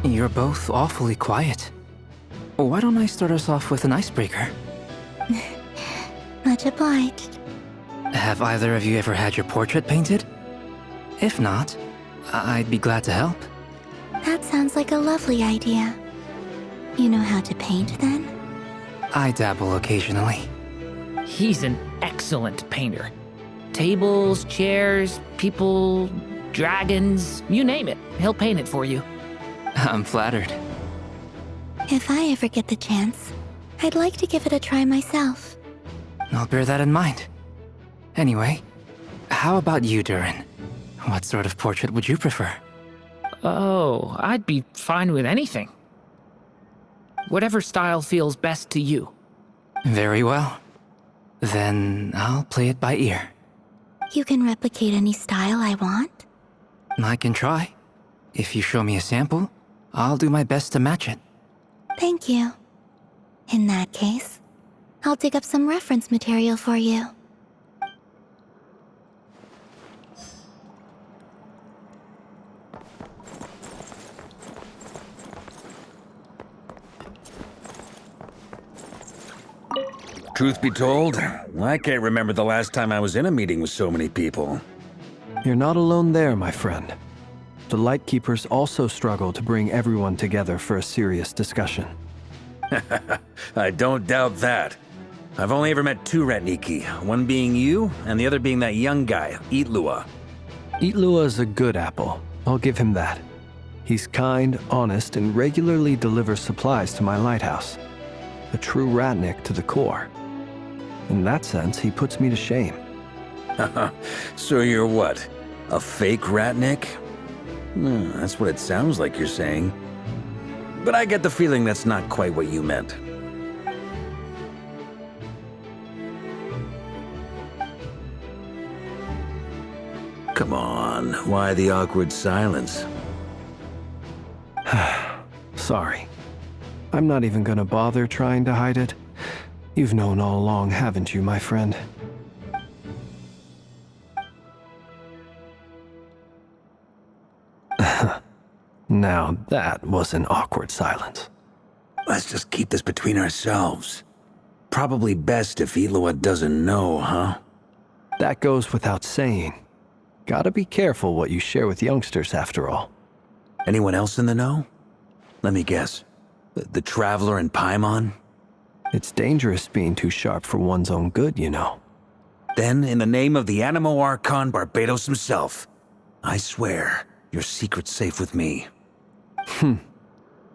You're both awfully quiet. Why don't I start us off with an icebreaker? Much obliged. Have either of you ever had your portrait painted? If not, I'd be glad to help. That sounds like a lovely idea. You know how to paint, then? I dabble occasionally. He's an excellent painter. Tables, chairs, people, dragons, you name it. He'll paint it for you. I'm flattered. If I ever get the chance, I'd like to give it a try myself. I'll bear that in mind. Anyway, how about you, Durin? What sort of portrait would you prefer? Oh, I'd be fine with anything. Whatever style feels best to you. Very well. Then I'll play it by ear. You can replicate any style I want? I can try. If you show me a sample, I'll do my best to match it. Thank you. In that case, I'll dig up some reference material for you. Truth be told, I can't remember the last time I was in a meeting with so many people. You're not alone there, my friend. The Lightkeepers also struggle to bring everyone together for a serious discussion. I don't doubt that. I've only ever met two Ratniki, one being you, and the other being that young guy, Itlua. Itlua is a good apple, I'll give him that. He's kind, honest, and regularly delivers supplies to my lighthouse. A true Ratnik to the core. In that sense, he puts me to shame. So you're what? A fake Ratnik? That's what it sounds like you're saying. But I get the feeling that's not quite what you meant. Come on, why the awkward silence? Sorry. I'm not even gonna bother trying to hide it. You've known all along, haven't you, my friend? Now that was an awkward silence. Let's just keep this between ourselves. Probably best if Itlua doesn't know, huh? That goes without saying. Gotta be careful what you share with youngsters, after all. Anyone else in the know? Let me guess. The Traveler and Paimon? It's dangerous being too sharp for one's own good, you know. Then, in the name of the Animo Archon Barbados himself, I swear, your secret's safe with me.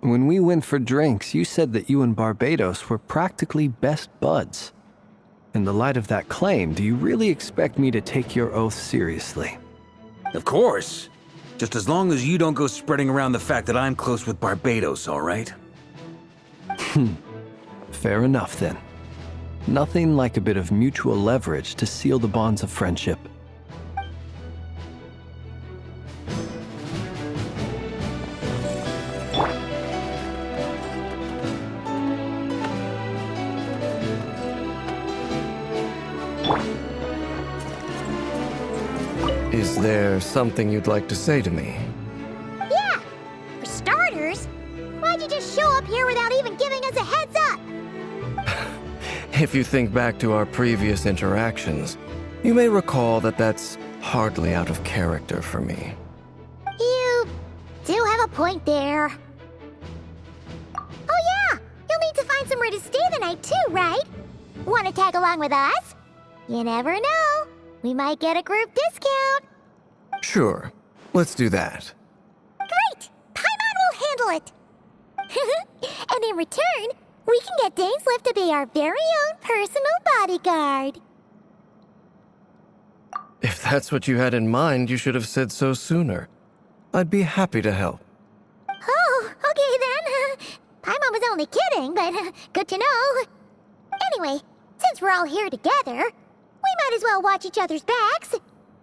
When we went for drinks, you said that you and Barbados were practically best buds. In the light of that claim, do you really expect me to take your oath seriously? Of course. Just as long as you don't go spreading around the fact that I'm close with Barbados, all right? Fair enough, then. Nothing like a bit of mutual leverage to seal the bonds of friendship. Is there something you'd like to say to me? Yeah! For starters, why'd you just show up here without even giving us a heads up? If you think back to our previous interactions, you may recall that that's hardly out of character for me. You do have a point there. Oh yeah! You'll need to find somewhere to stay the night too, right? Wanna tag along with us? You never know. We might get a group discount. Sure, let's do that. Great! Paimon will handle it! And in return, we can get Dainslift to be our very own personal bodyguard. If that's what you had in mind, you should have said so sooner. I'd be happy to help. Oh, okay then. Paimon was only kidding, but good to know. Anyway, since we're all here together, we might as well watch each other's backs.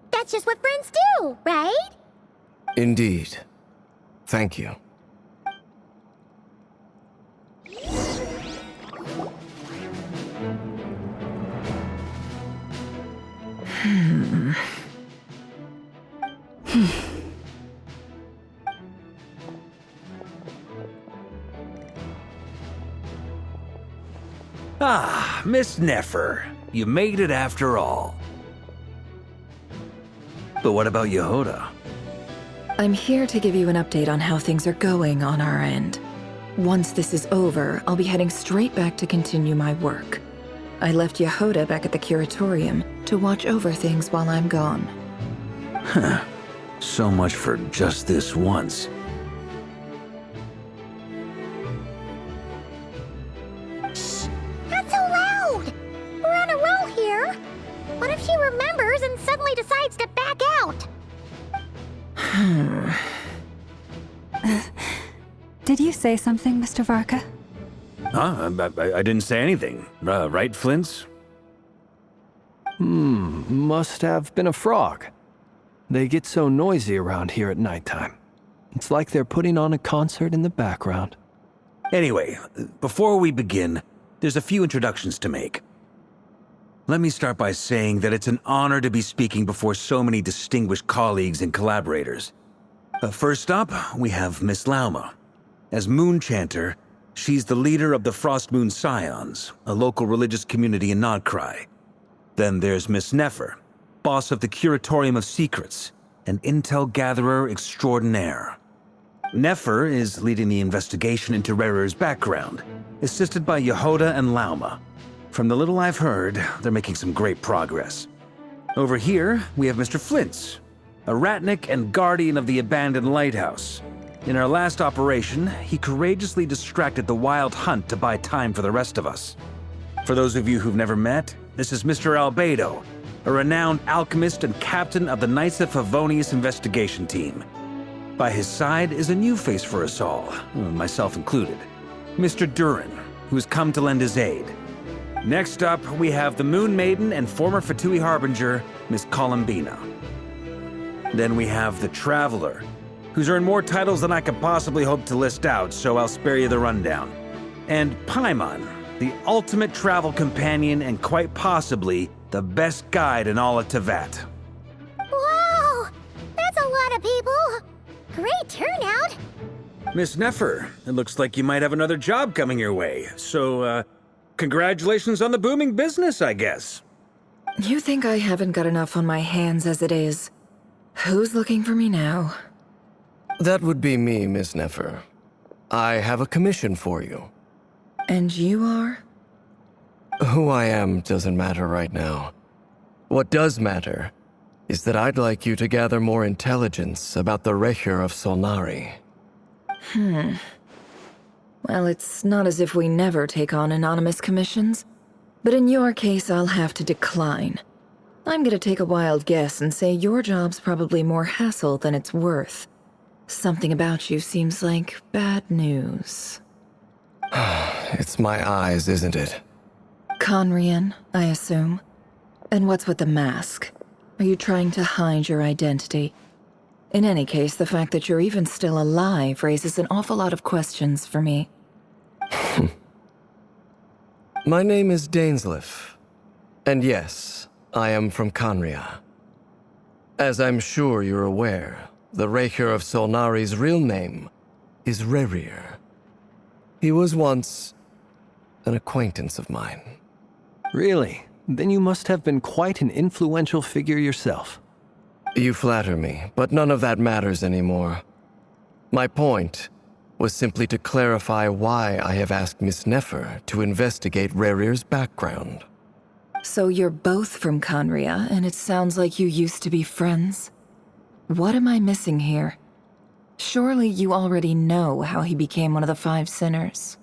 That's just what friends do, right? Indeed. Thank you. Ah, Miss Nefer. You made it after all. But what about Yehoda? I'm here to give you an update on how things are going on our end. Once this is over, I'll be heading straight back to continue my work. I left Yehoda back at the curatorium to watch over things while I'm gone. Huh. So much for just this once. Shh! Not so loud! We're on a roll here. What if she remembers and suddenly decides to back out? Did you say something, Mr. Varka? Huh? I didn't say anything. Right, Flint's? Must have been a frog. They get so noisy around here at nighttime. It's like they're putting on a concert in the background. Anyway, before we begin, there's a few introductions to make. Let me start by saying that it's an honor to be speaking before so many distinguished colleagues and collaborators. First up, we have Miss Lauma. As Moon Chanter, she's the leader of the Frost Moon Scions, a local religious community in Nodcry. Then there's Miss Nefer, boss of the Curatorium of Secrets, an intel gatherer extraordinaire. Nefer is leading the investigation into Rerer's background, assisted by Yehoda and Lauma. From the little I've heard, they're making some great progress. Over here, we have Mr. Flint's, a Ratnik and guardian of the abandoned lighthouse. In our last operation, he courageously distracted the wild hunt to buy time for the rest of us. For those of you who've never met, this is Mr. Albedo, a renowned alchemist and captain of the Knights of Favonius investigation team. By his side is a new face for us all, myself included, Mr. Durin, who has come to lend his aid. Next up, we have the Moon Maiden and former Fatui Harbinger, Miss Columbina. Then we have the Traveler, who's earned more titles than I could possibly hope to list out, so I'll spare you the rundown. And Paimon, the ultimate travel companion and quite possibly the best guide in all of Tevat. Wow! That's a lot of people! Great turnout! Miss Nefer, it looks like you might have another job coming your way, so, congratulations on the booming business, I guess. You think I haven't got enough on my hands as it is? Who's looking for me now? That would be me, Miss Nefer. I have a commission for you. And you are? Who I am doesn't matter right now. What does matter is that I'd like you to gather more intelligence about the Recher of Solnari. Well, it's not as if we never take on anonymous commissions, but in your case, I'll have to decline. I'm gonna take a wild guess and say your job's probably more hassle than it's worth. Something about you seems like bad news. It's my eyes, isn't it? Conrian, I assume. And what's with the mask? Are you trying to hide your identity? In any case, the fact that you're even still alive raises an awful lot of questions for me. My name is Dainsleif. And yes, I am from Conria. As I'm sure you're aware, the Recher of Solnari's real name is Rerir. He was once an acquaintance of mine. Really? Then you must have been quite an influential figure yourself. You flatter me, but none of that matters anymore. My point was simply to clarify why I have asked Miss Nefer to investigate Rerir's background. So you're both from Conria, and it sounds like you used to be friends? What am I missing here? Surely you already know how he became one of the Five Sinners.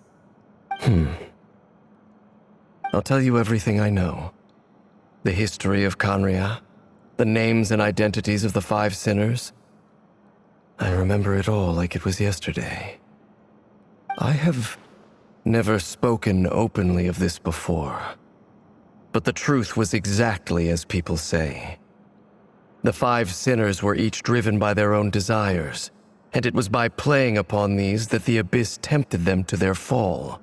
I'll tell you everything I know. The history of Conria, the names and identities of the Five Sinners. I remember it all like it was yesterday. I have never spoken openly of this before. But the truth was exactly as people say. The Five Sinners were each driven by their own desires, and it was by playing upon these that the Abyss tempted them to their fall,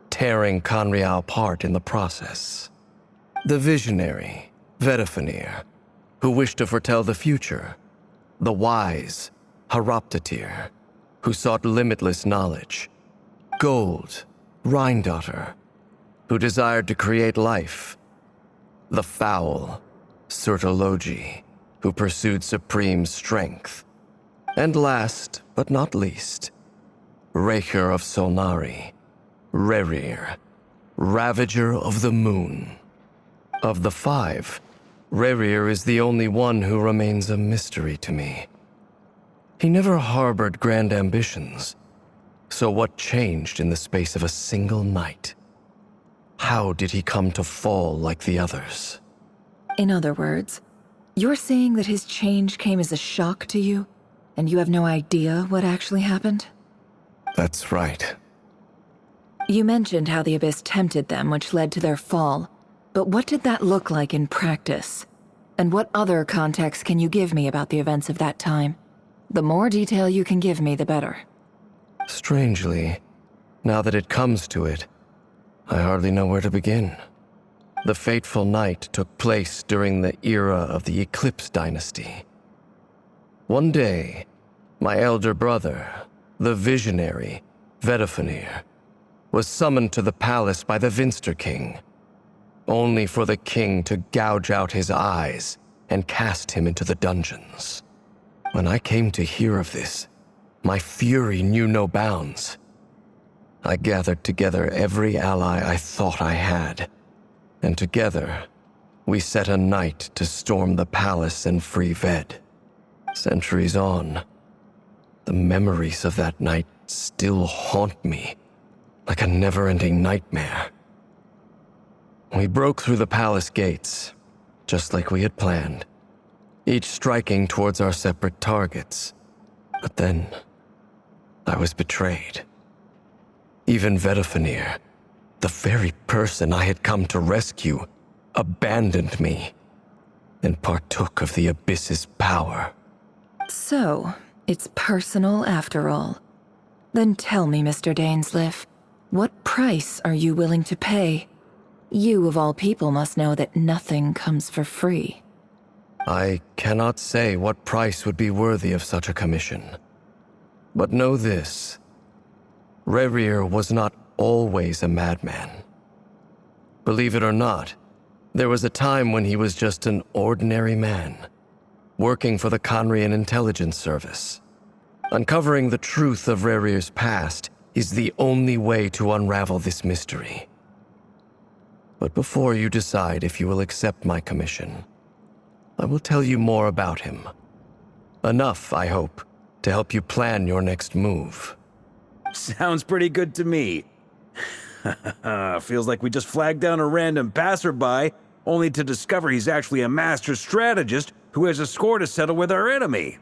tearing Conria apart in the process. The visionary, Vedafinir, who wished to foretell the future. The wise, Haroptatir, who sought limitless knowledge. Gold, Rheindotter. who desired to create life. The foul, Surtologi, who pursued supreme strength. And last, but not least, Raker of Solnari, Rerir, Ravager of the Moon. Of the five, Rerir is the only one who remains a mystery to me. He never harbored grand ambitions, so what changed in the space of a single night? How did he come to fall like the others? In other words, you're saying that his change came as a shock to you, and you have no idea what actually happened? That's right. You mentioned how the Abyss tempted them, which led to their fall. But what did that look like in practice? And what other context can you give me about the events of that time? The more detail you can give me, the better. Strangely, now that it comes to it, I hardly know where to begin. The fateful night took place during the era of the Eclipse Dynasty. One day, my elder brother, the visionary, Vedafenir, was summoned to the palace by the Vinster King, only for the king to gouge out his eyes and cast him into the dungeons. When I came to hear of this, my fury knew no bounds. I gathered together every ally I thought I had, and together, we set a night to storm the palace and free Ved. Centuries on, the memories of that night still haunt me like a never-ending nightmare. We broke through the palace gates, just like we had planned, each striking towards our separate targets. But then, I was betrayed. Even Vedafenir, the very person I had come to rescue, abandoned me and partook of the Abyss's power. So, it's personal after all. Then tell me, Mr. Dainsleif, what price are you willing to pay? You, of all people, must know that nothing comes for free. I cannot say what price would be worthy of such a commission. But know this. Rerir was not always a madman. Believe it or not, there was a time when he was just an ordinary man, working for the Conrian Intelligence Service. Uncovering the truth of Rerir's past is the only way to unravel this mystery. But before you decide if you will accept my commission, I will tell you more about him. Enough, I hope, to help you plan your next move. Sounds pretty good to me. Feels like we just flagged down a random passerby, only to discover he's actually a master strategist who has a score to settle with our enemy.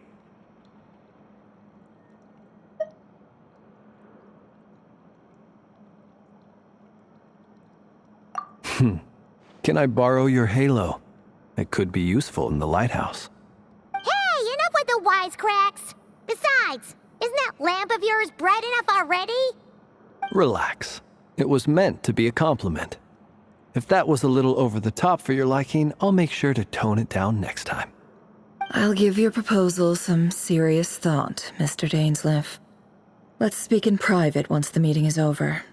Can I borrow your halo? It could be useful in the lighthouse. Hey, enough with the wisecracks! Besides, isn't that lamp of yours bright enough already? Relax. It was meant to be a compliment. If that was a little over the top for your liking, I'll make sure to tone it down next time. I'll give your proposal some serious thought, Mr. Dainsleif. Let's speak in private once the meeting is over.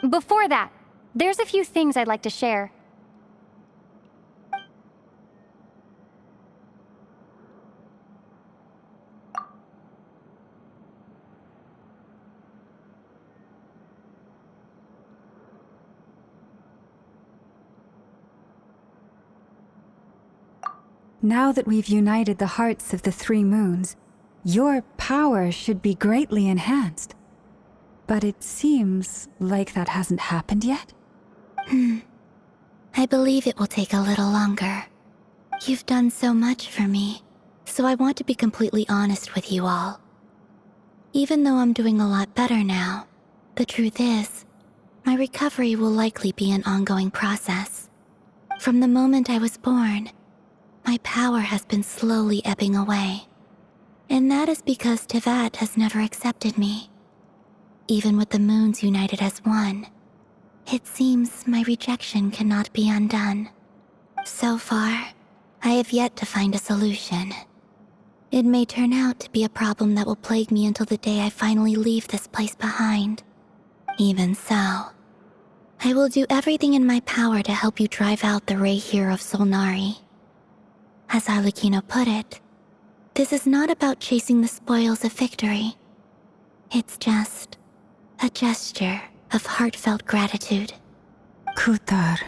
Before that, there's a few things I'd like to share. Now that we've united the hearts of the three moons, your power should be greatly enhanced. But it seems like that hasn't happened yet? I believe it will take a little longer. You've done so much for me, so I want to be completely honest with you all. Even though I'm doing a lot better now, the truth is, my recovery will likely be an ongoing process. From the moment I was born, my power has been slowly ebbing away. And that is because Tevat has never accepted me. Even with the moons united as one, it seems my rejection cannot be undone. So far, I have yet to find a solution. It may turn out to be a problem that will plague me until the day I finally leave this place behind. Even so, I will do everything in my power to help you drive out the Ray here of Solnari. As Arlecchino put it, this is not about chasing the spoils of victory. It's just a gesture of heartfelt gratitude. Kutar.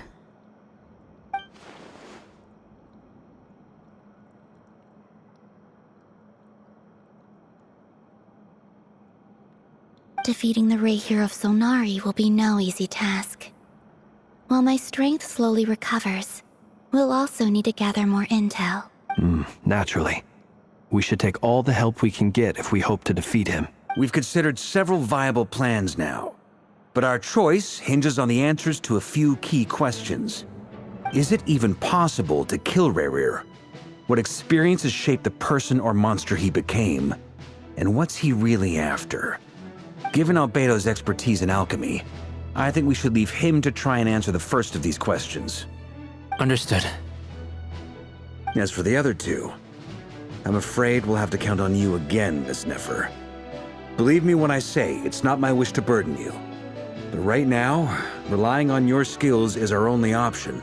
Defeating the Ray here of Solnari will be no easy task. While my strength slowly recovers, we'll also need to gather more intel. Naturally. We should take all the help we can get if we hope to defeat him. We've considered several viable plans now, but our choice hinges on the answers to a few key questions. Is it even possible to kill Rerir? What experiences shaped the person or monster he became? And what's he really after? Given Albedo's expertise in alchemy, I think we should leave him to try and answer the first of these questions. Understood. As for the other two, I'm afraid we'll have to count on you again, Miss Nefer. Believe me when I say it's not my wish to burden you. But right now, relying on your skills is our only option.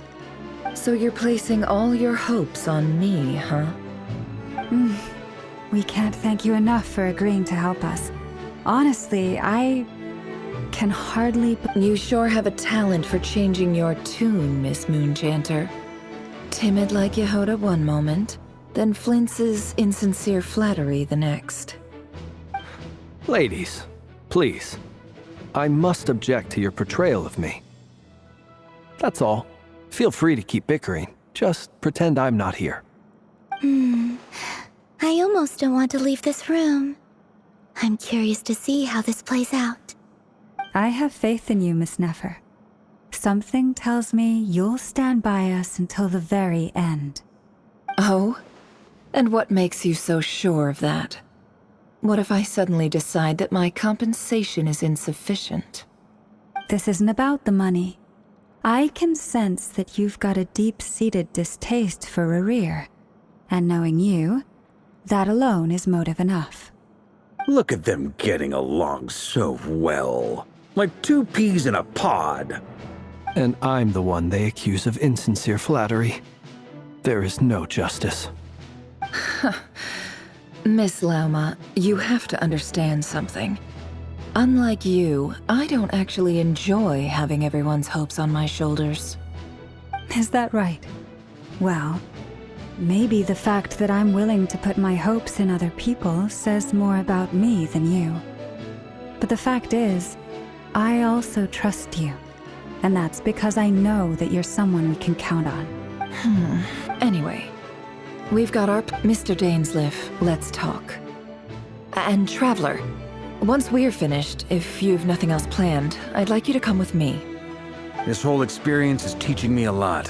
So you're placing all your hopes on me, huh? We can't thank you enough for agreeing to help us. Honestly, I can hardly... You sure have a talent for changing your tune, Miss Moonchanter. Timid like Yehoda one moment, then flinches insincere flattery the next. Ladies, please. I must object to your portrayal of me. That's all. Feel free to keep bickering. Just pretend I'm not here. I almost don't want to leave this room. I'm curious to see how this plays out. I have faith in you, Miss Nefer. Something tells me you'll stand by us until the very end. Oh? And what makes you so sure of that? What if I suddenly decide that my compensation is insufficient? This isn't about the money. I can sense that you've got a deep-seated distaste for Rerir. And knowing you, that alone is motive enough. Look at them getting along so well. Like two peas in a pod. And I'm the one they accuse of insincere flattery. There is no justice. Miss Lauma, you have to understand something. Unlike you, I don't actually enjoy having everyone's hopes on my shoulders. Is that right? Well, maybe the fact that I'm willing to put my hopes in other people says more about me than you. But the fact is, I also trust you. And that's because I know that you're someone we can count on. Anyway, we've got our... Mr. Dainsleif, let's talk. And Traveler, once we're finished, if you've nothing else planned, I'd like you to come with me. This whole experience is teaching me a lot.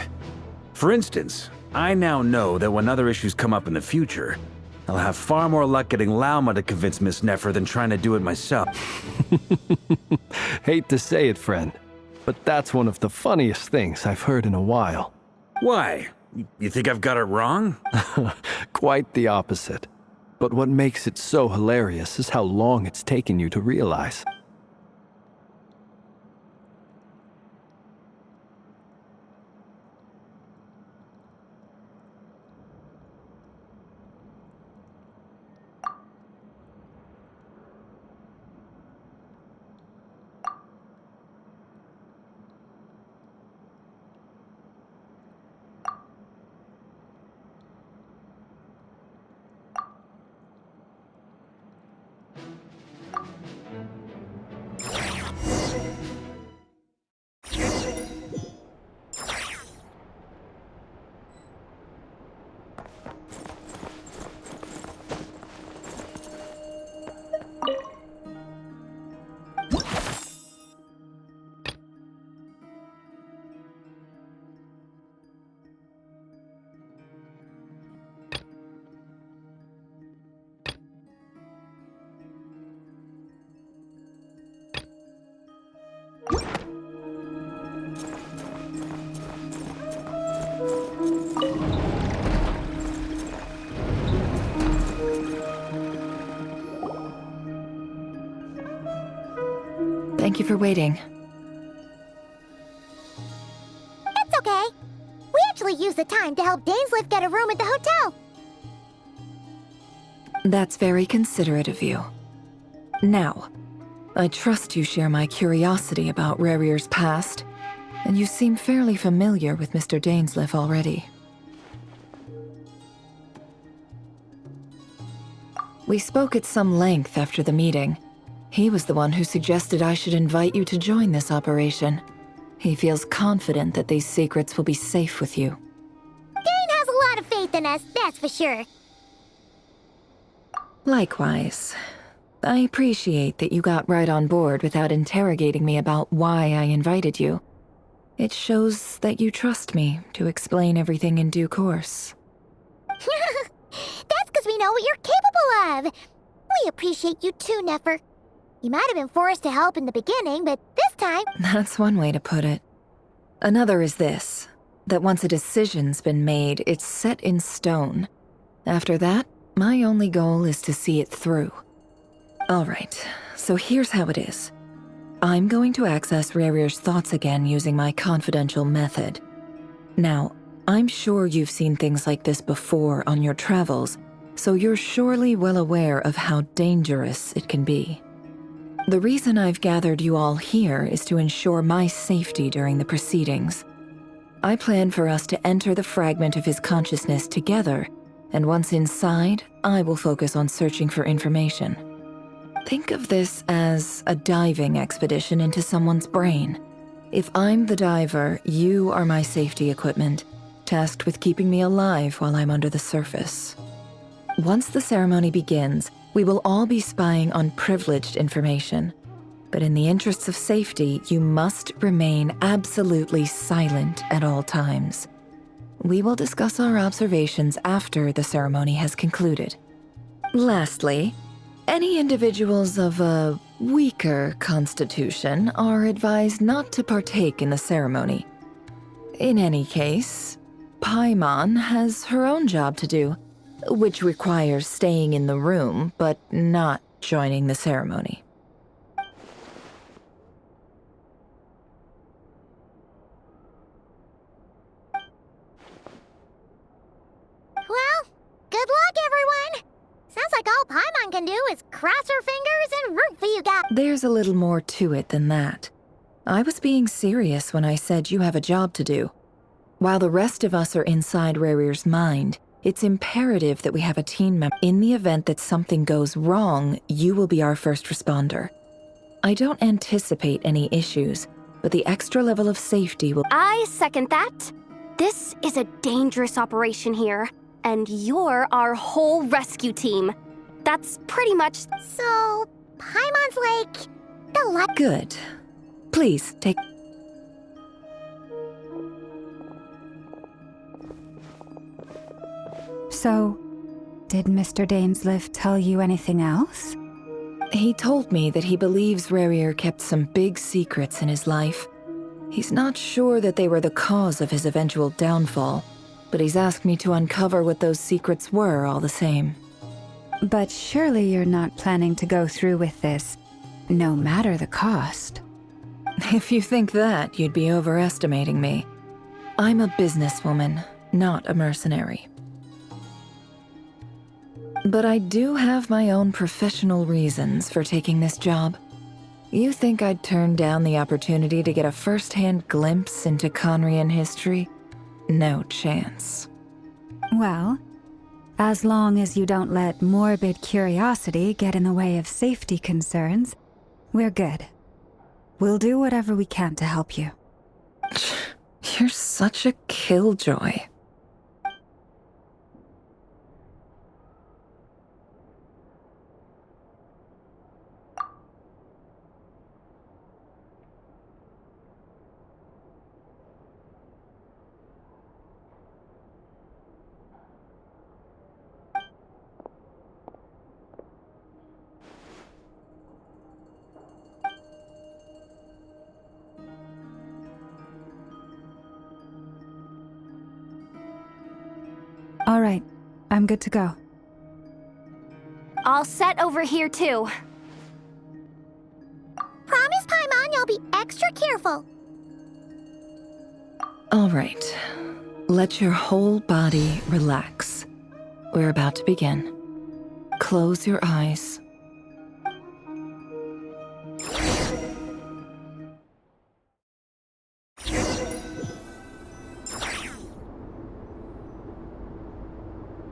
For instance, I now know that when other issues come up in the future, I'll have far more luck getting Lauma to convince Miss Nefer than trying to do it myself. Hate to say it, friend, but that's one of the funniest things I've heard in a while. Why? You think I've got it wrong? Quite the opposite. But what makes it so hilarious is how long it's taken you to realize. Thank you for waiting. time to help Dainsliff get a room at the hotel. That's very considerate of you. Now, I trust you share my curiosity about Rarier's past, and you seem fairly familiar with Mr. Dainsliff already. We spoke at some length after the meeting. He was the one who suggested I should invite you to join this operation. He feels confident that these secrets will be safe with you. Dane has a lot of faith in us, that's for sure. Likewise. I appreciate that you got right on board without interrogating me about why I invited you. It shows that you trust me to explain everything in due course. That's because we know what you're capable of. We appreciate you too, Nefer. You might have been forced to help in the beginning, but this time... That's one way to put it. Another is this, that once a decision's been made, it's set in stone. After that, my only goal is to see it through. Alright, so here's how it is. I'm going to access Rarier's thoughts again using my confidential method. Now, I'm sure you've seen things like this before on your travels, so you're surely well aware of how dangerous it can be. The reason I've gathered you all here is to ensure my safety during the proceedings. I plan for us to enter the fragment of his consciousness together, and once inside, I will focus on searching for information. Think of this as a diving expedition into someone's brain. If I'm the diver, you are my safety equipment, tasked with keeping me alive while I'm under the surface. Once the ceremony begins, we will all be spying on privileged information. But in the interests of safety, you must remain absolutely silent at all times. We will discuss our observations after the ceremony has concluded. Lastly, any individuals of a weaker constitution are advised not to partake in the ceremony. In any case, Paimon has her own job to do, which requires staying in the room, but not joining the ceremony. Well, good luck, everyone! Sounds like all Paimon can do is cross her fingers and root for you guys. There's a little more to it than that. I was being serious when I said you have a job to do. While the rest of us are inside Rarier's mind, it's imperative that we have a team member. In the event that something goes wrong, you will be our first responder. I don't anticipate any issues, but the extra level of safety will... I second that. This is a dangerous operation here, and you're our whole rescue team. That's pretty much... So, Paimon's like... the Good. Please, take... So, did Mr. Dainsliff tell you anything else? He told me that he believes Rarier kept some big secrets in his life. He's not sure that they were the cause of his eventual downfall, but he's asked me to uncover what those secrets were all the same. But surely you're not planning to go through with this, no matter the cost. If you think that, you'd be overestimating me. I'm a businesswoman, not a mercenary. But I do have my own professional reasons for taking this job. You think I'd turn down the opportunity to get a first-hand glimpse into Conrian history? No chance. Well, as long as you don't let morbid curiosity get in the way of safety concerns, we're good. We'll do whatever we can to help you. You're such a killjoy. All right, I'm good to go. All set over here, too. Promise, Paimon, you'll be extra careful. All right. Let your whole body relax. We're about to begin. Close your eyes.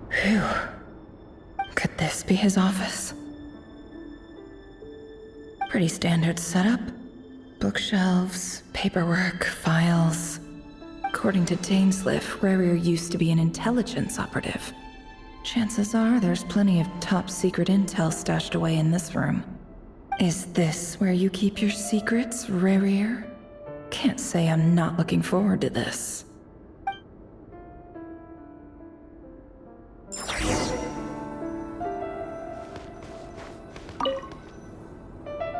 Phew. Could this be his office? Pretty standard setup. Bookshelves, paperwork, files. According to Dainsliff, Rarier used to be an intelligence operative. Chances are there's plenty of top-secret intel stashed away in this room. Is this where you keep your secrets, Rarier? Can't say I'm not looking forward to this.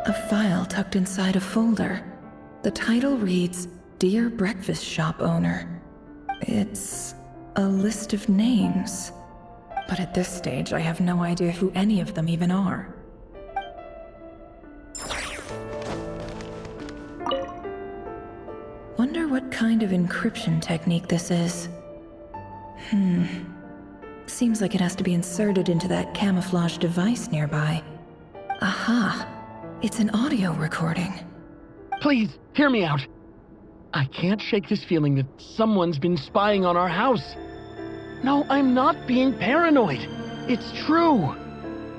A file tucked inside a folder. The title reads, Dear Breakfast Shop Owner. It's a list of names. But at this stage, I have no idea who any of them even are. Wonder what kind of encryption technique this is. Seems like it has to be inserted into that camouflage device nearby. Aha! It's an audio recording. Please, hear me out. I can't shake this feeling that someone's been spying on our house. No, I'm not being paranoid. It's true.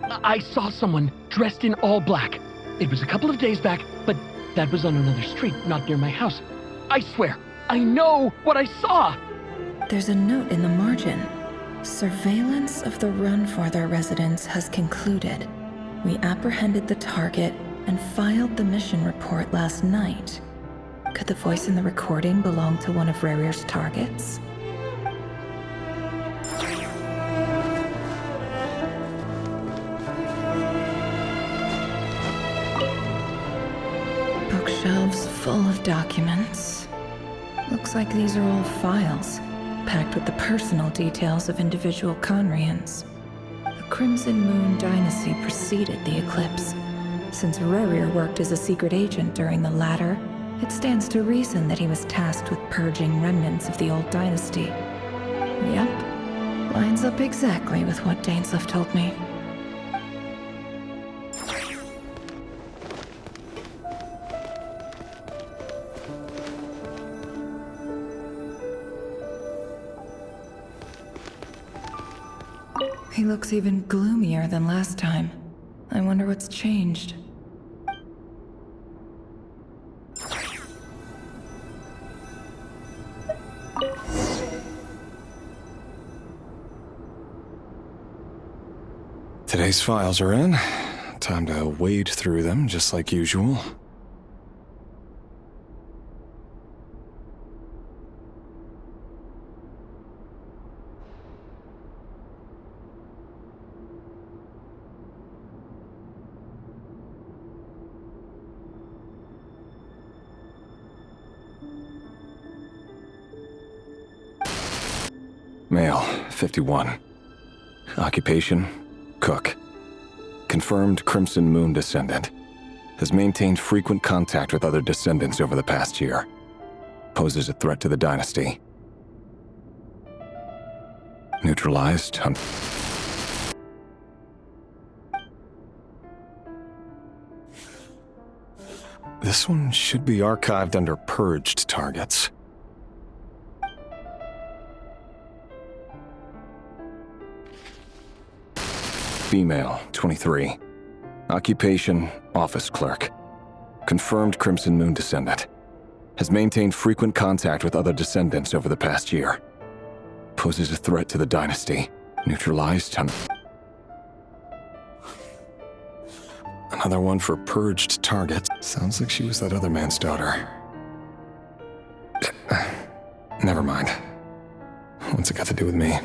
I saw someone dressed in all black. It was a couple of days back, but that was on another street, not near my house. I swear, I know what I saw. There's a note in the margin. Surveillance of the run for their residence has concluded. We apprehended the target and filed the mission report last night. Could the voice in the recording belong to one of Rarier's targets? Bookshelves full of documents. Looks like these are all files, packed with the personal details of individual Conrians. The Crimson Moon dynasty preceded the eclipse. Since Rarier worked as a secret agent during the latter, it stands to reason that he was tasked with purging remnants of the old dynasty. Yep, lines up exactly with what Dainsliff told me. He looks even gloomier than last time. I wonder what's changed. Today's files are in. Time to wade through them, just like usual. Male, 51. Occupation, cook. Confirmed Crimson Moon descendant. Has maintained frequent contact with other descendants over the past year. Poses a threat to the dynasty. Neutralized on... This one should be archived under purged targets. Female, 23. Occupation, office clerk. Confirmed Crimson Moon descendant. Has maintained frequent contact with other descendants over the past year. Poses a threat to the dynasty. Neutralized on... Another one for purged targets. Sounds like she was that other man's daughter. Never mind. What's it got to do with me?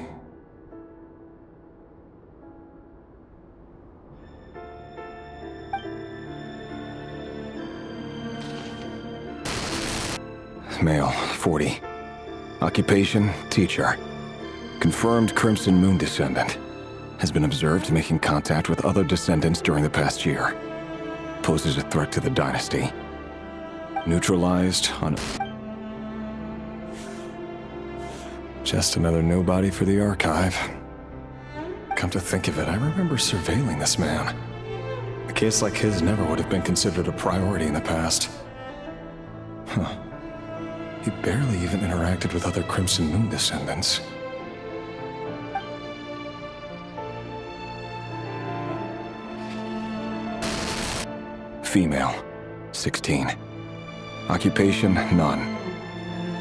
Male, 40. Occupation, teacher. Confirmed Crimson Moon descendant. Has been observed making contact with other descendants during the past year. Poses a threat to the dynasty. Neutralized on... Just another nobody for the archive. Come to think of it, I remember surveilling this man. A case like his never would have been considered a priority in the past. Huh. He barely even interacted with other Crimson Moon descendants. Female, 16. Occupation, none.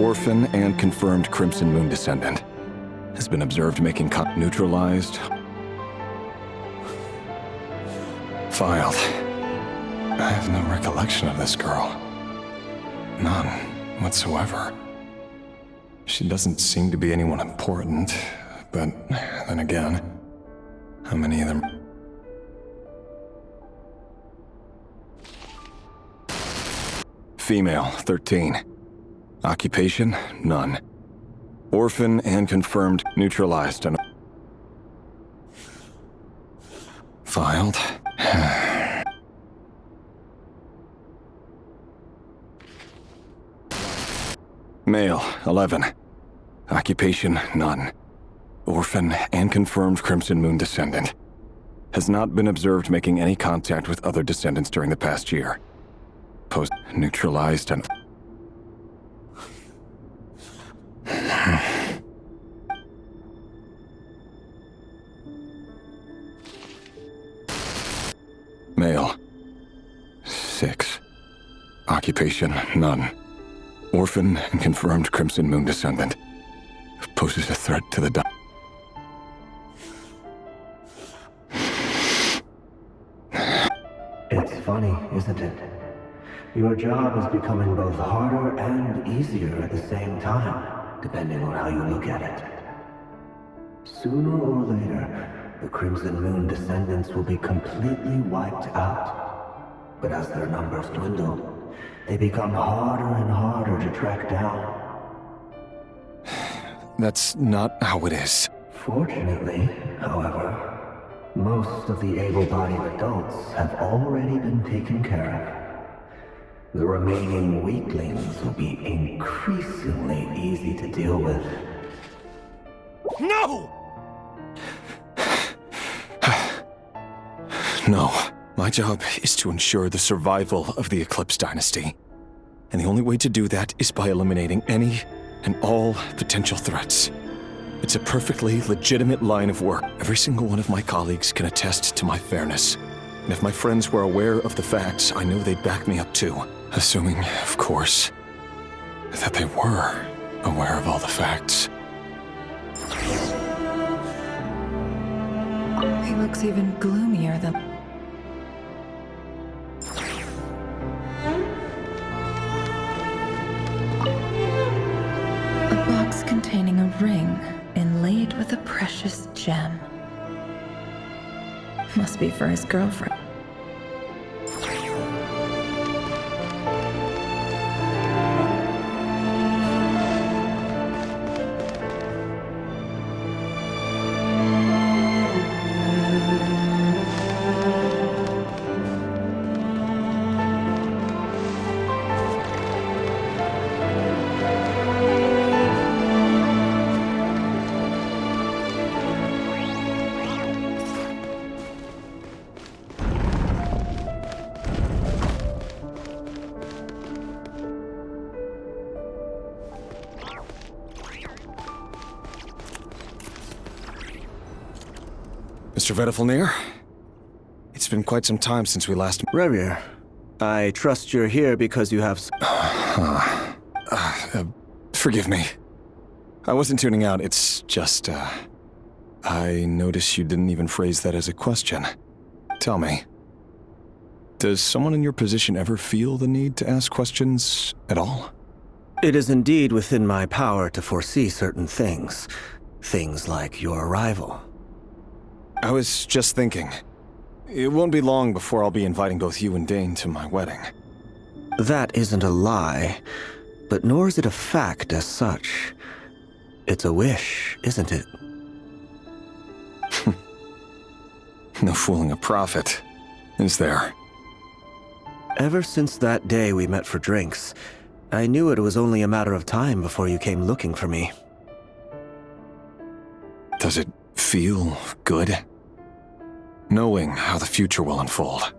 Orphan and confirmed Crimson Moon descendant. Has been observed making neutralized. Filed. I have no recollection of this girl. None whatsoever. She doesn't seem to be anyone important, but then again, how many of them? Female, 13. Occupation, none. Orphan and confirmed neutralized and filed. Male, 11. Occupation, none. Orphan and confirmed Crimson Moon descendant. Has not been observed making any contact with other descendants during the past year. Post neutralized and Male, 6. Occupation, none. Orphan and confirmed Crimson Moon descendant. Poses a threat to the It's funny, isn't it? Your job is becoming both harder and easier at the same time, depending on how you look at it. Sooner or later, the Crimson Moon descendants will be completely wiped out. But as their numbers dwindle, they become harder and harder to track down. That's not how it is. Fortunately, however, most of the able-bodied adults have already been taken care of. The remaining weaklings will be increasingly easy to deal with. No! No. My job is to ensure the survival of the Eclipse Dynasty. And the only way to do that is by eliminating any and all potential threats. It's a perfectly legitimate line of work. Every single one of my colleagues can attest to my fairness. And if my friends were aware of the facts, I know they'd back me up too. Assuming, of course, that they were aware of all the facts. He looks even gloomier than... A box containing a ring inlaid with a precious gem. Must be for his girlfriend. Mr. Vedifalnir? It's been quite some time since we last... Revir, I trust you're here because you have... Forgive me. I wasn't tuning out, it's just, I noticed you didn't even phrase that as a question. Tell me, does someone in your position ever feel the need to ask questions at all? It is indeed within my power to foresee certain things. Things like your arrival. I was just thinking. It won't be long before I'll be inviting both you and Dane to my wedding. That isn't a lie, but nor is it a fact as such. It's a wish, isn't it? No fooling a prophet, is there? Ever since that day we met for drinks, I knew it was only a matter of time before you came looking for me. Does it feel good? Knowing how the future will unfold.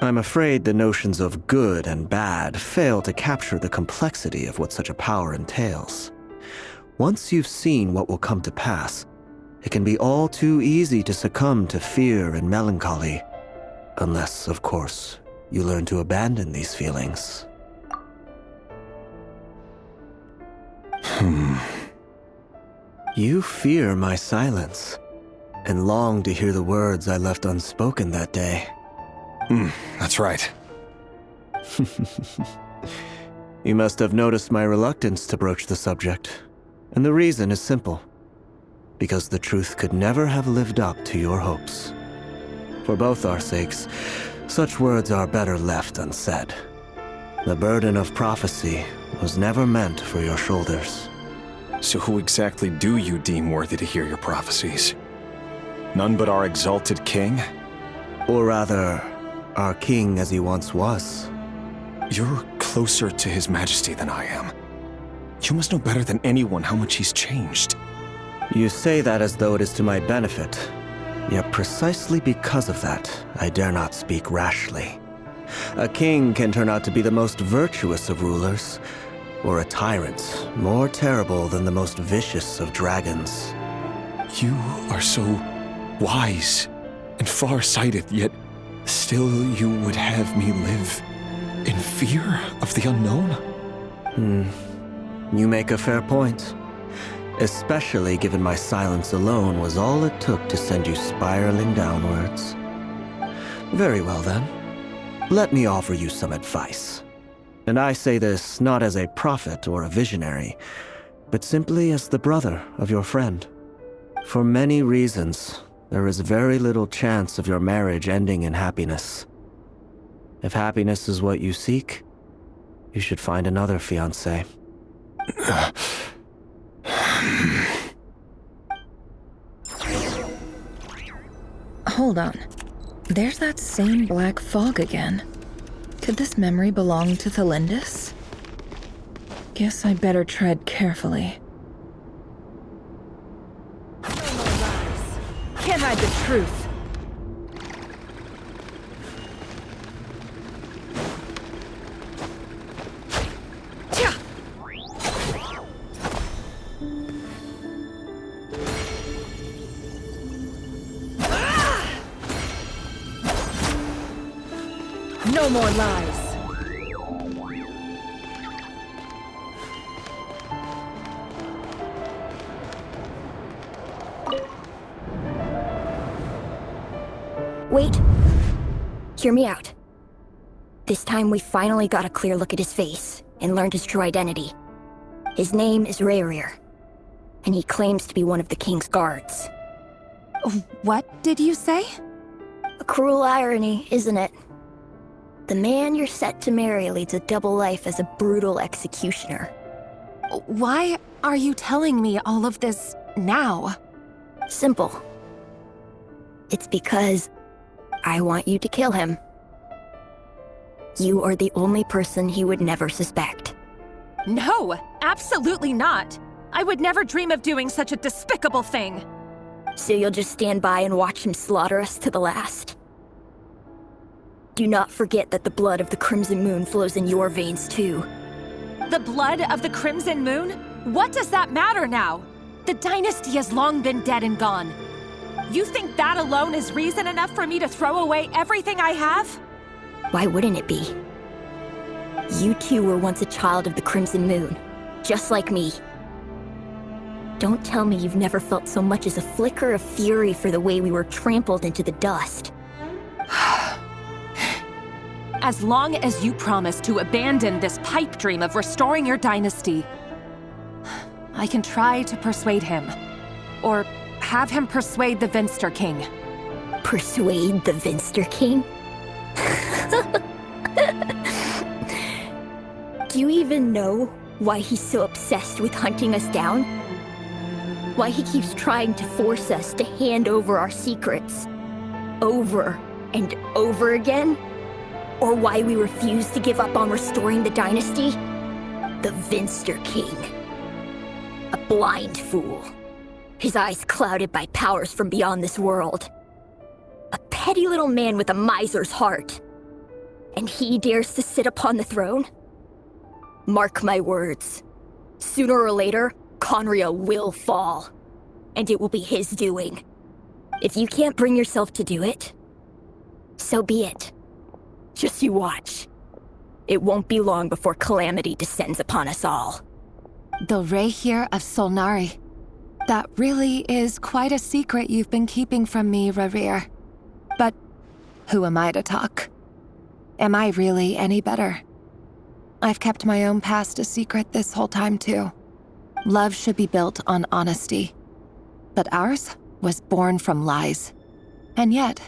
I'm afraid the notions of good and bad fail to capture the complexity of what such a power entails. Once you've seen what will come to pass, it can be all too easy to succumb to fear and melancholy. Unless, of course, you learn to abandon these feelings. You fear my silence, and long to hear the words I left unspoken that day. That's right. You must have noticed my reluctance to broach the subject, and the reason is simple. Because the truth could never have lived up to your hopes. For both our sakes, such words are better left unsaid. The burden of prophecy was never meant for your shoulders. So who exactly do you deem worthy to hear your prophecies? None but our exalted king? Or rather, our king as he once was. You're closer to his majesty than I am. You must know better than anyone how much he's changed. You say that as though it is to my benefit. Yet precisely because of that, I dare not speak rashly. A king can turn out to be the most virtuous of rulers, or a tyrant more terrible than the most vicious of dragons. You are so wise and far-sighted, yet still you would have me live in fear of the unknown? You make a fair point. Especially given my silence alone was all it took to send you spiraling downwards. Very well then. Let me offer you some advice. And I say this not as a prophet or a visionary, but simply as the brother of your friend. For many reasons, there is very little chance of your marriage ending in happiness. If happiness is what you seek, you should find another fiancé. Hold on. There's that same black fog again. Could this memory belong to Thelindis? Guess I better tread carefully. Can't hide the truth. No more lies. Wait. Hear me out. This time we finally got a clear look at his face and learned his true identity. His name is Rayrir, and he claims to be one of the king's guards. What did you say? A cruel irony, isn't it? The man you're set to marry leads a double life as a brutal executioner. Why are you telling me all of this now? Simple. It's because I want you to kill him. You are the only person he would never suspect. No, absolutely not. I would never dream of doing such a despicable thing. So you'll just stand by and watch him slaughter us to the last? Do not forget that the blood of the Crimson Moon flows in your veins too. The blood of the Crimson Moon? What does that matter now? The dynasty has long been dead and gone. You think that alone is reason enough for me to throw away everything I have? Why wouldn't it be? You two were once a child of the Crimson Moon, just like me. Don't tell me you've never felt so much as a flicker of fury for the way we were trampled into the dust. As long as you promise to abandon this pipe dream of restoring your dynasty, I can try to persuade him. Or have him persuade the Vinster King. Persuade the Vinster King? Do you even know why he's so obsessed with hunting us down? Why he keeps trying to force us to hand over our secrets? Over and over again? Or why we refuse to give up on restoring the dynasty? The Vinster King. A blind fool. his eyes clouded by powers from beyond this world. A petty little man with a miser's heart. And he dares to sit upon the throne? Mark my words. Sooner or later, Conria will fall. And it will be his doing. If you can't bring yourself to do it, so be it. Just you watch. It won't be long before calamity descends upon us all. The Rehir of Solnari. That really is quite a secret you've been keeping from me, Rerir. But who am I to talk? Am I really any better? I've kept my own past a secret this whole time, too. Love should be built on honesty. But ours was born from lies. And yet,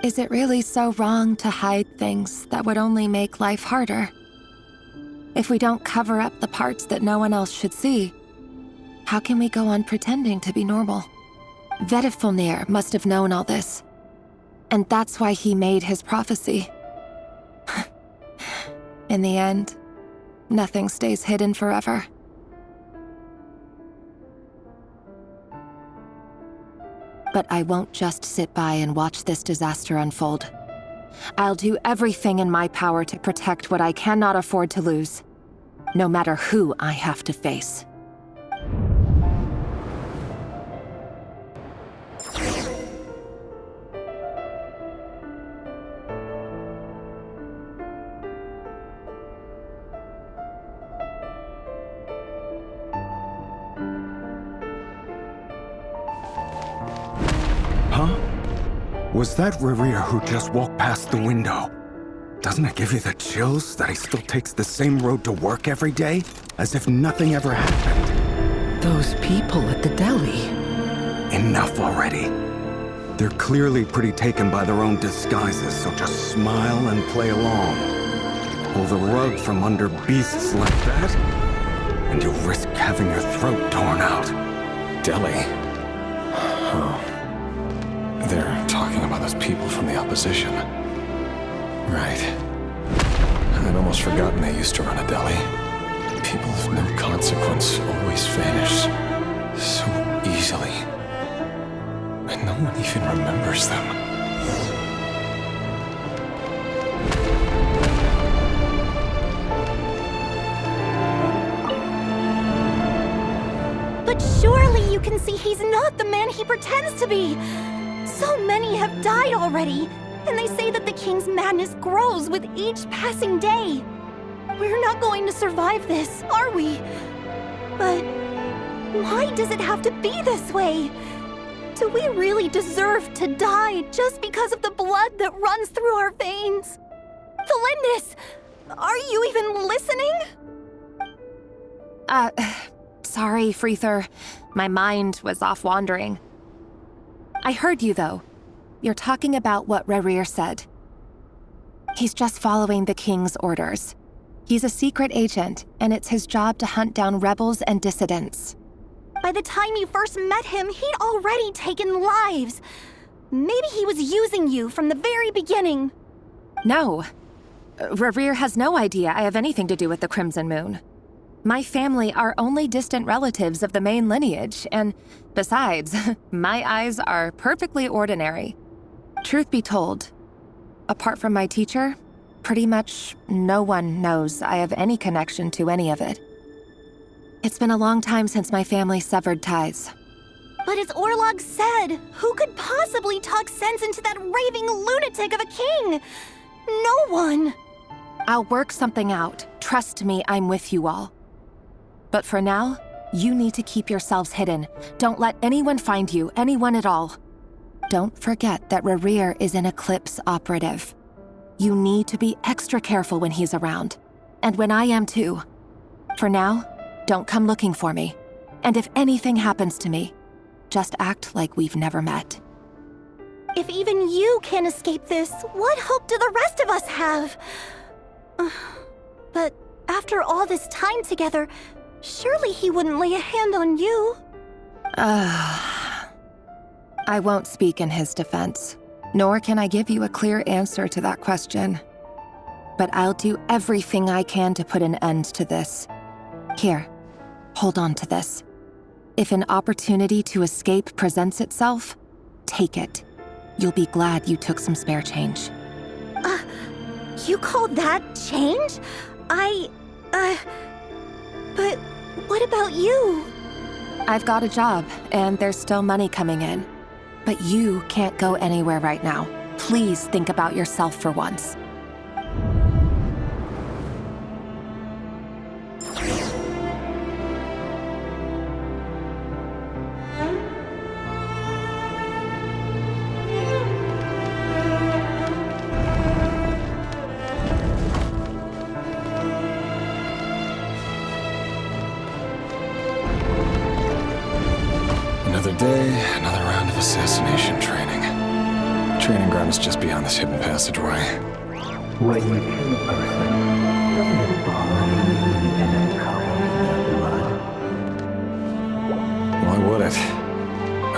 is it really so wrong to hide things that would only make life harder? If we don't cover up the parts that no one else should see, how can we go on pretending to be normal? Vedifulnir must have known all this. And that's why he made his prophecy. In the end, nothing stays hidden forever. But I won't just sit by and watch this disaster unfold. I'll do everything in my power to protect what I cannot afford to lose, no matter who I have to face. Was that Rerir who just walked past the window? Doesn't it give you the chills that he still takes the same road to work every day? As if nothing ever happened. Those people at the deli. Enough already. They're clearly pretty taken by their own disguises, so just smile and play along. Pull the rug from under beasts like that, and you risk having your throat torn out. Deli? Oh. They're talking about those people from the opposition. Right. I'd almost forgotten they used to run a deli. People of no consequence always vanish so easily. And no one even remembers them. But surely you can see he's not the man he pretends to be! So many have died already, and they say that the king's madness grows with each passing day. We're not going to survive this, are we? But why does it have to be this way? Do we really deserve to die just because of the blood that runs through our veins? Felindis, are you even listening? Sorry, Freether. My mind was off wandering. I heard you, though. You're talking about what Rerir said. He's just following the king's orders. He's a secret agent, and it's his job to hunt down rebels and dissidents. By the time you first met him, he'd already taken lives. Maybe he was using you from the very beginning. No. Rerir has no idea I have anything to do with the Crimson Moon. My family are only distant relatives of the main lineage, and besides, my eyes are perfectly ordinary. Truth be told, apart from my teacher, pretty much no one knows I have any connection to any of it. It's been a long time since my family severed ties. But as Orlog said, who could possibly talk sense into that raving lunatic of a king? No one. I'll work something out. Trust me, I'm with you all. But for now, you need to keep yourselves hidden. Don't let anyone find you, anyone at all. Don't forget that Rerir is an Eclipse operative. You need to be extra careful when he's around. And when I am too. For now, don't come looking for me. And if anything happens to me, just act like we've never met. If even you can't escape this, what hope do the rest of us have? But after all this time together, surely he wouldn't lay a hand on you. I won't speak in his defense, nor can I give you a clear answer to that question. But I'll do everything I can to put an end to this. Here, hold on to this. If an opportunity to escape presents itself, take it. You'll be glad you took some spare change. You call that change? But what about you? I've got a job, and there's still money coming in. But you can't go anywhere right now. Please think about yourself for once. Another day, another round of assassination training. Training ground is just beyond this hidden passageway. When you kill a person, doesn't it bother you when you end up covered in their blood? Why would it?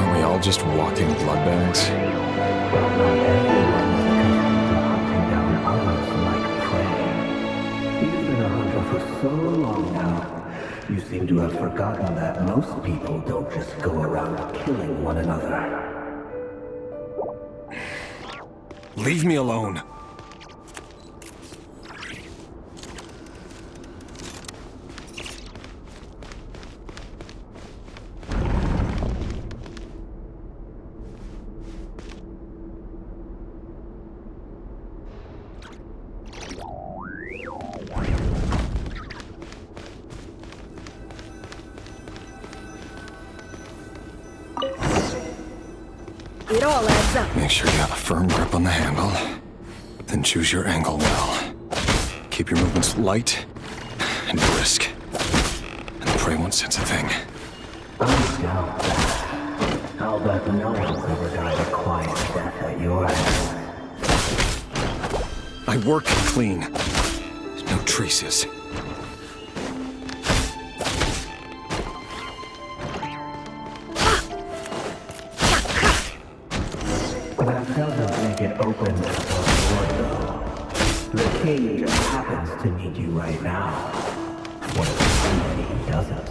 Aren't we all just walking blood bags? Well, not everyone is accustomed to hunting down others like prey. You've been a hunter for so long now. You seem to have forgotten that most people don't just go around killing one another. Leave me alone. It all adds up. Make sure you have a firm grip on the handle. Then choose your angle well. Keep your movements light and brisk. And the prey won't sense a thing. I doubt that. I'll bet no one's ever died a quiet death at your hands. I work clean. No traces. That doesn't make it open to the sword, though. The king just happens to need you right now. What if somebody doesn't?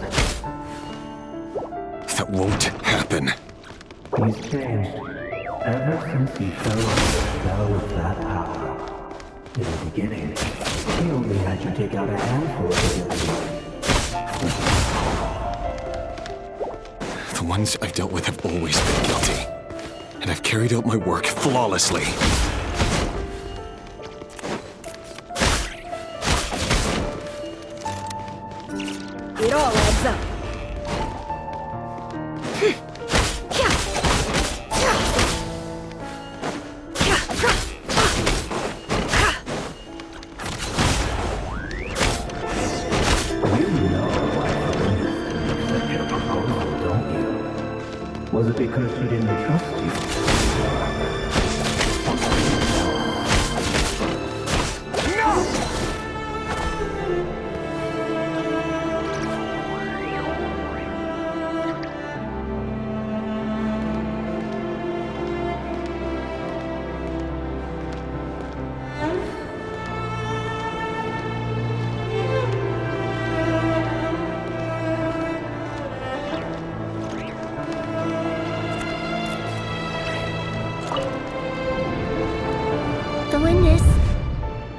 That won't happen. He's changed. Ever since he fell with that power. In the beginning, he only had you take out a handful of the The ones I've dealt with have always been guilty. And I've carried out my work flawlessly. It all adds up. Was it because she didn't trust you?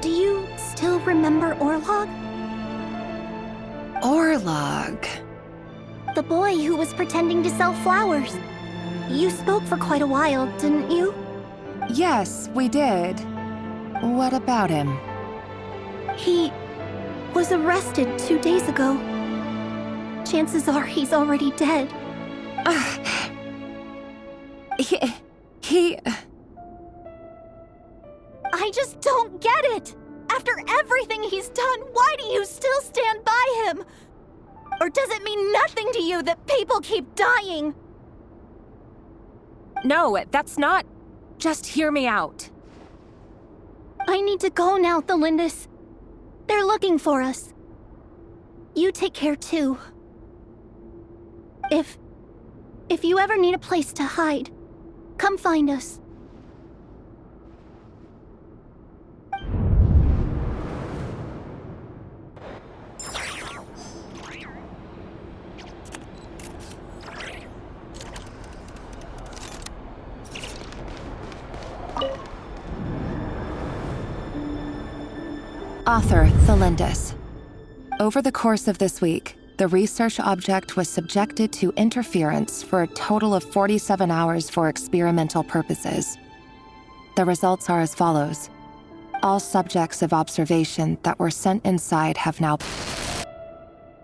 Do you still remember Orlog? Orlog? The boy who was pretending to sell flowers. You spoke for quite a while, didn't you? Yes, we did. What about him? He was arrested 2 days ago. Chances are he's already dead. He... I just don't get it! After everything he's done, why do you still stand by him? Or does it mean nothing to you that people keep dying? No, that's not... Just hear me out. I need to go now, Thelindis. They're looking for us. You take care too. If you ever need a place to hide, come find us. Author, Thelindis. Over the course of this week, the research object was subjected to interference for a total of 47 hours for experimental purposes. The results are as follows. All subjects of observation that were sent inside have now...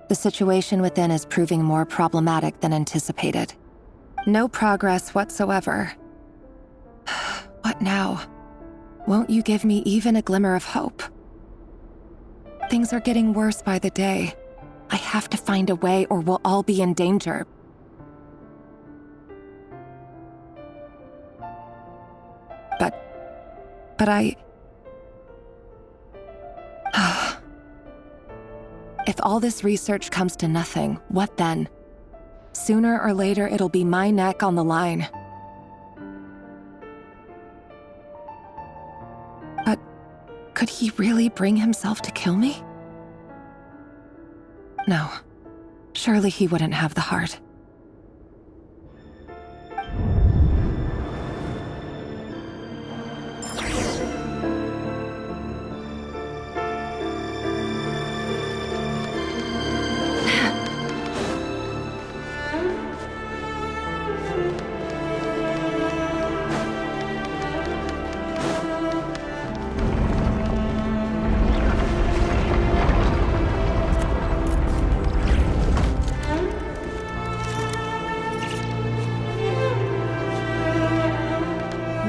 The situation within is proving more problematic than anticipated. No progress whatsoever. What now? Won't you give me even a glimmer of hope? Things are getting worse by the day. I have to find a way or we'll all be in danger. But I... If all this research comes to nothing, what then? Sooner or later, it'll be my neck on the line. But could he really bring himself to kill me? No. Surely he wouldn't have the heart.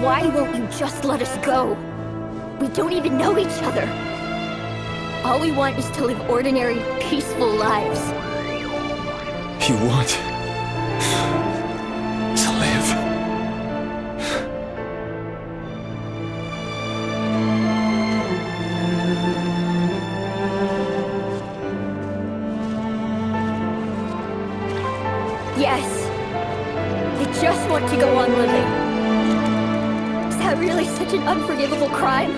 Why won't you just let us go? We don't even know each other. All we want is to live ordinary, peaceful lives. You want to live? Yes. I just want to go on living. Is that really such an unforgivable crime?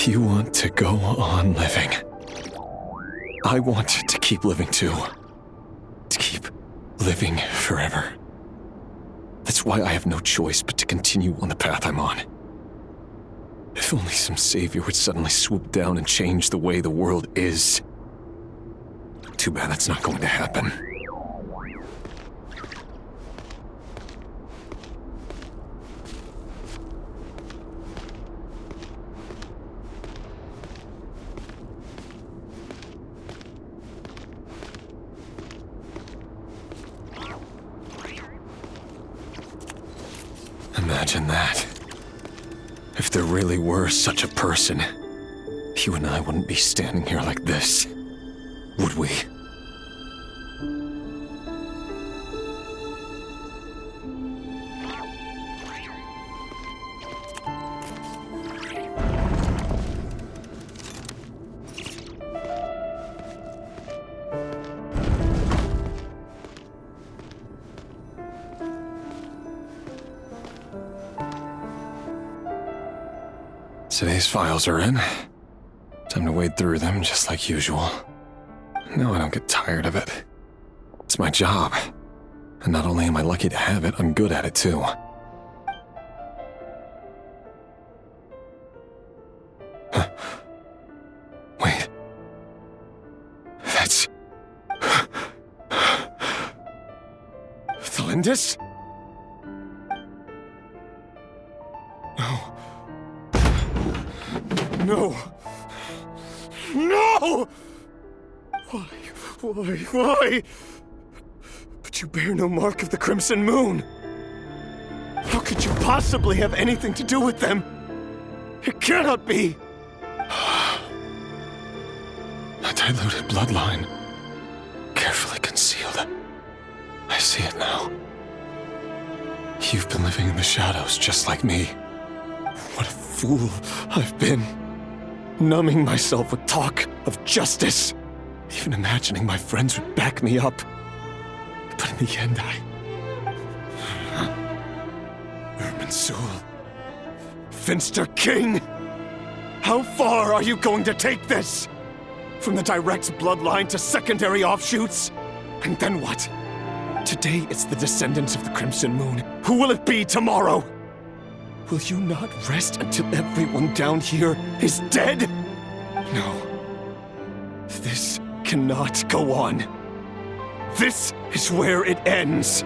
You want to go on living. I want to keep living too. To keep living forever. That's why I have no choice but to continue on the path I'm on. If only some savior would suddenly swoop down and change the way the world is. Too bad that's not going to happen. Imagine that. If there really were such a person, you and I wouldn't be standing here like this, would we? Today's files are in. Time to wade through them just like usual. No, I don't get tired of it. It's my job. And not only am I lucky to have it, I'm good at it too. Huh. Wait. That's... Thelindis? No. No! Why? But you bear no mark of the Crimson Moon. How could you possibly have anything to do with them? It cannot be! A diluted bloodline. Carefully concealed. I see it now. You've been living in the shadows just like me. What a fool I've been. Numbing myself with talk of justice. Even imagining my friends would back me up. But in the end, Irminsul. Finster King! How far are you going to take this? From the direct bloodline to secondary offshoots? And then what? Today it's the descendants of the Crimson Moon. Who will it be tomorrow? Will you not rest until everyone down here is dead? No. This cannot go on. This is where it ends.